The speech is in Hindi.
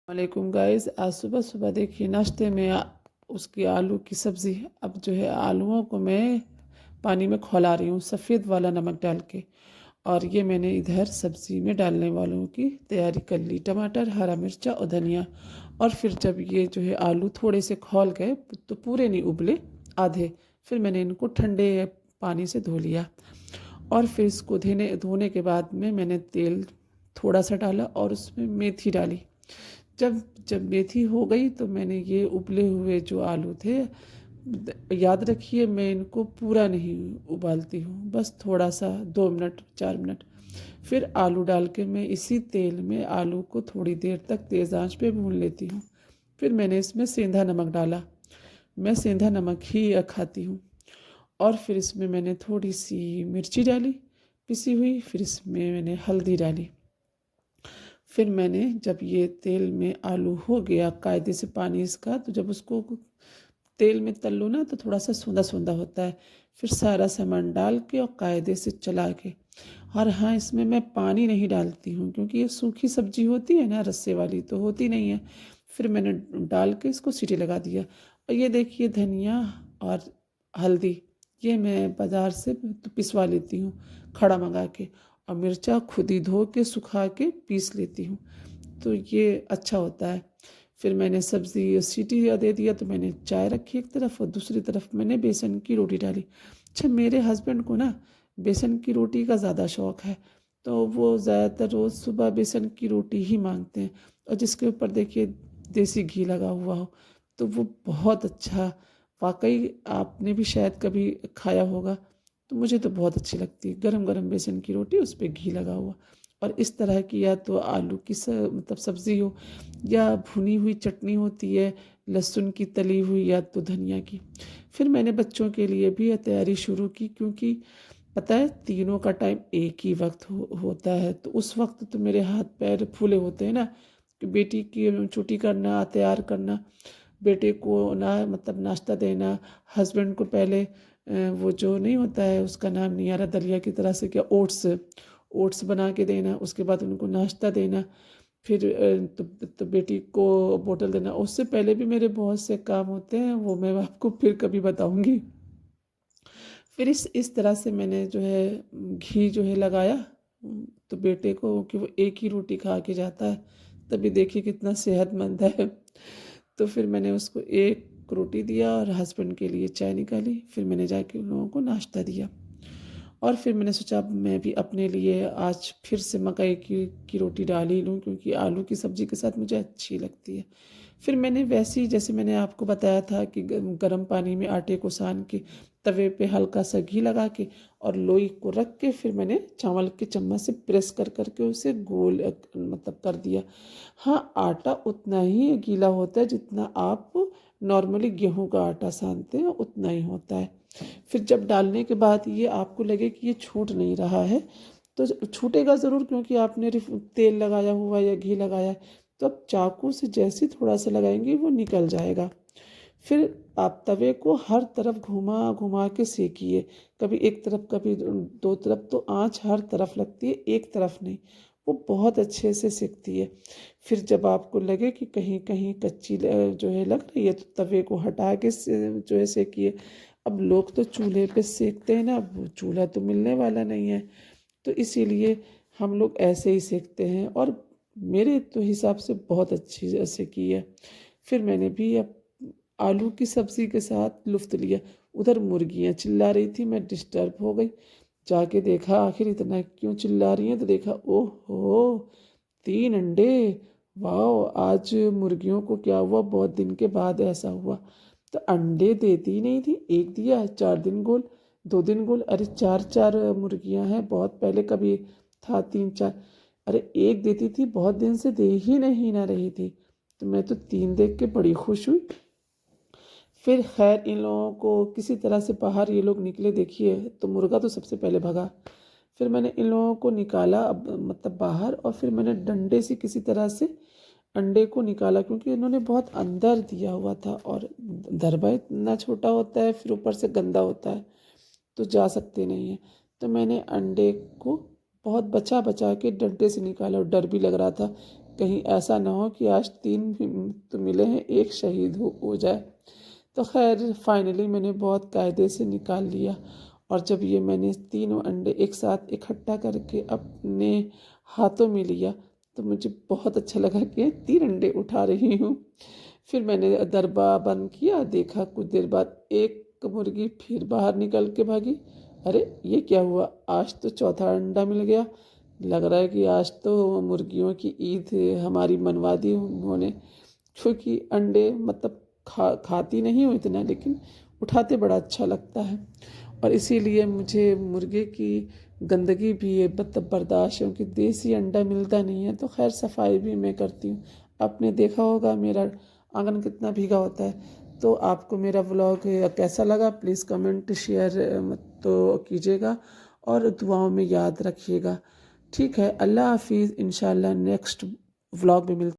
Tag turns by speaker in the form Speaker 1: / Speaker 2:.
Speaker 1: वालेकुम गाइस। आज सुबह सुबह देखिए नाश्ते में उसकी आलू की सब्ज़ी। अब जो है आलूओं को मैं पानी में खौला रही हूँ सफ़ेद वाला नमक डाल के। और ये मैंने इधर सब्ज़ी में डालने वालों की तैयारी कर ली। टमाटर, हरा मिर्चा और धनिया। और फिर जब ये जो है आलू थोड़े से खौल गए तो पूरे नहीं उबले, आधे, फिर मैंने इनको ठंडे पानी से धो लिया। और फिर इसको धोने धोने के बाद में मैंने तेल थोड़ा सा डाला और उसमें मेथी डाली। जब जब मेथी हो गई तो मैंने ये उबले हुए जो आलू थे, याद रखिए मैं इनको पूरा नहीं उबालती हूँ, बस थोड़ा सा 2 मिनट 4 मिनट। फिर आलू डाल के मैं इसी तेल में आलू को थोड़ी देर तक तेज़ आंच पे भून लेती हूँ। फिर मैंने इसमें सेंधा नमक डाला। मैं सेंधा नमक ही खाती हूँ। और फिर इसमें मैंने थोड़ी सी मिर्ची डाली पिसी हुई। फिर इसमें मैंने हल्दी डाली। फिर मैंने जब ये तेल में आलू हो गया कायदे से पानी इसका, तो जब उसको तेल में तल लो ना तो थोड़ा सा सोंधा सोंधा होता है। फिर सारा सामान डाल के और कायदे से चला के। और हाँ, इसमें मैं पानी नहीं डालती हूँ क्योंकि ये सूखी सब्जी होती है ना, रस्से वाली तो होती नहीं है। फिर मैंने डाल के इसको सीटी लगा दिया। और ये देखिए धनिया और हल्दी ये मैं बाज़ार से तो पिसवा लेती हूँ खड़ा मंगा के। और मिर्चा खुद ही धो के सुखा के पीस लेती हूँ, तो ये अच्छा होता है। फिर मैंने सब्ज़ी सीटी दे दिया तो मैंने चाय रखी एक तरफ और दूसरी तरफ मैंने बेसन की रोटी डाली। अच्छा, मेरे हस्बैंड को ना बेसन की रोटी का ज़्यादा शौक़ है, तो वो ज़्यादातर रोज़ सुबह बेसन की रोटी ही मांगते हैं। और जिसके ऊपर देखिए देसी घी लगा हुआ हो तो वो बहुत अच्छा। वाकई आपने भी शायद कभी खाया होगा, तो मुझे तो बहुत अच्छी लगती है गरम गरम बेसन की रोटी, उस पर घी लगा हुआ। और इस तरह की या तो आलू की मतलब सब्ज़ी हो या भुनी हुई चटनी होती है लहसुन की तली हुई या तो धनिया की। फिर मैंने बच्चों के लिए भी तैयारी शुरू की क्योंकि पता है तीनों का टाइम एक ही वक्त होता है, तो उस वक्त तो मेरे हाथ पैर फूले होते हैं ना कि बेटी की छुट्टी करना, तैयार करना, बेटे को ना मतलब नाश्ता देना, हस्बैंड को पहले वो जो नहीं होता है उसका नाम नहीं आ रहा, दलिया की तरह से क्या, ओट्स ओट्स बना के देना, उसके बाद उनको नाश्ता देना। फिर तो बेटी को बोतल देना। उससे पहले भी मेरे बहुत से काम होते हैं, वो मैं आपको फिर कभी बताऊंगी। फिर इस तरह से मैंने जो है घी जो है लगाया, तो बेटे को कि वो एक ही रोटी खा के जाता है, तभी देखिए कितना सेहतमंद है। तो फिर मैंने उसको एक रोटी दिया और हस्बैंड के लिए चाय निकाली। फिर मैंने जाके उन लोगों को नाश्ता दिया। और फिर मैंने सोचा अब मैं भी अपने लिए आज फिर से मकई की रोटी डाल ही लूँ क्योंकि आलू की सब्ज़ी के साथ मुझे अच्छी लगती है। फिर मैंने वैसे ही जैसे मैंने आपको बताया था कि गर्म पानी में आटे को सान के तवे पे हल्का सा घी लगा के और लोई को रख के फिर मैंने चावल के चम्मच से प्रेस कर करके उसे गोल मतलब कर दिया। हाँ, आटा उतना ही गीला होता है जितना आप नॉर्मली गेहूं का आटा सानते हैं, उतना ही होता है। फिर जब डालने के बाद ये आपको लगे कि ये छूट नहीं रहा है, तो छूटेगा ज़रूर क्योंकि आपने तेल लगाया हुआ या घी लगाया है, तो आप चाकू से जैसे थोड़ा सा लगाएंगे वो निकल जाएगा। फिर आप तवे को हर तरफ घुमा घुमा के सेकिए, कभी एक तरफ कभी दो तरफ, तो आँच हर तरफ लगती है, एक तरफ नहीं। वो बहुत अच्छे से सेकती है। फिर जब आपको लगे कि कहीं कहीं कच्ची जो है लग रही है, तो तवे को हटा के जो है सेकिए। अब लोग तो चूल्हे पे सेकते हैं ना, अब चूल्हा तो मिलने वाला नहीं है, तो इसीलिए हम लोग ऐसे ही सेकते हैं। और मेरे तो हिसाब से बहुत अच्छी सेकी है। फिर मैंने भी अब आलू की सब्ज़ी के साथ लुफ्त लिया। उधर मुर्गियाँ चिल्ला रही थी, मैं डिस्टर्ब हो गई। जाके देखा आखिर इतना क्यों चिल्ला रही हैं, तो देखा ओहो 3 अंडे। वाह, आज मुर्गियों को क्या हुआ, बहुत दिन के बाद ऐसा हुआ। तो अंडे देती ही नहीं थी, एक दिया 4 दिन गोल, 2 दिन गोल, अरे 4 4 मुर्गियां हैं, बहुत पहले कभी था 3 4। अरे एक देती थी, बहुत दिन से दे ही नहीं ना रही थी, तो मैं तो 3 देख के बड़ी खुश हुई। फिर खैर इन लोगों को किसी तरह से बाहर ये लोग निकले, देखिए तो मुर्गा तो सबसे पहले भगा। फिर मैंने इन लोगों को निकाला अब मतलब बाहर, और फिर मैंने डंडे से किसी तरह से अंडे को निकाला क्योंकि इन्होंने बहुत अंदर दिया हुआ था और दरबा इतना छोटा होता है, फिर ऊपर से गंदा होता है, तो जा सकते नहीं हैं। तो मैंने अंडे को बहुत बचा बचा के डंडे से निकाला और डर भी लग रहा था कहीं ऐसा ना हो कि आज 3 भी तो मिले हैं, एक शहीद हो जाए। तो खैर फाइनली मैंने बहुत कायदे से निकाल लिया, और जब ये मैंने तीनों अंडे एक साथ इकट्ठा करके अपने हाथों में लिया तो मुझे बहुत अच्छा लगा कि 3 अंडे उठा रही हूँ। फिर मैंने दरबा बंद किया, देखा कुछ देर बाद एक मुर्गी फिर बाहर निकल के भागी। अरे ये क्या हुआ, आज तो चौथा अंडा मिल गया। लग रहा है कि आज तो मुर्गियों की ईद हमारी मनवा दी उन्होंने, क्योंकि अंडे मतलब खाती नहीं हूँ इतना, लेकिन उठाते बड़ा अच्छा लगता है। और इसीलिए मुझे मुर्गे की गंदगी भी ये मतलब बर्दाश्त है, क्योंकि देसी अंडा मिलता नहीं है। तो खैर सफाई भी मैं करती हूँ। आपने देखा होगा मेरा आंगन कितना भीगा होता है। तो आपको मेरा व्लॉग कैसा लगा, प्लीज़ कमेंट शेयर तो कीजिएगा, और दुआओं में याद रखिएगा। ठीक है, अल्लाह हाफिज़। इंशाल्लाह नेक्स्ट व्लॉग में मिलते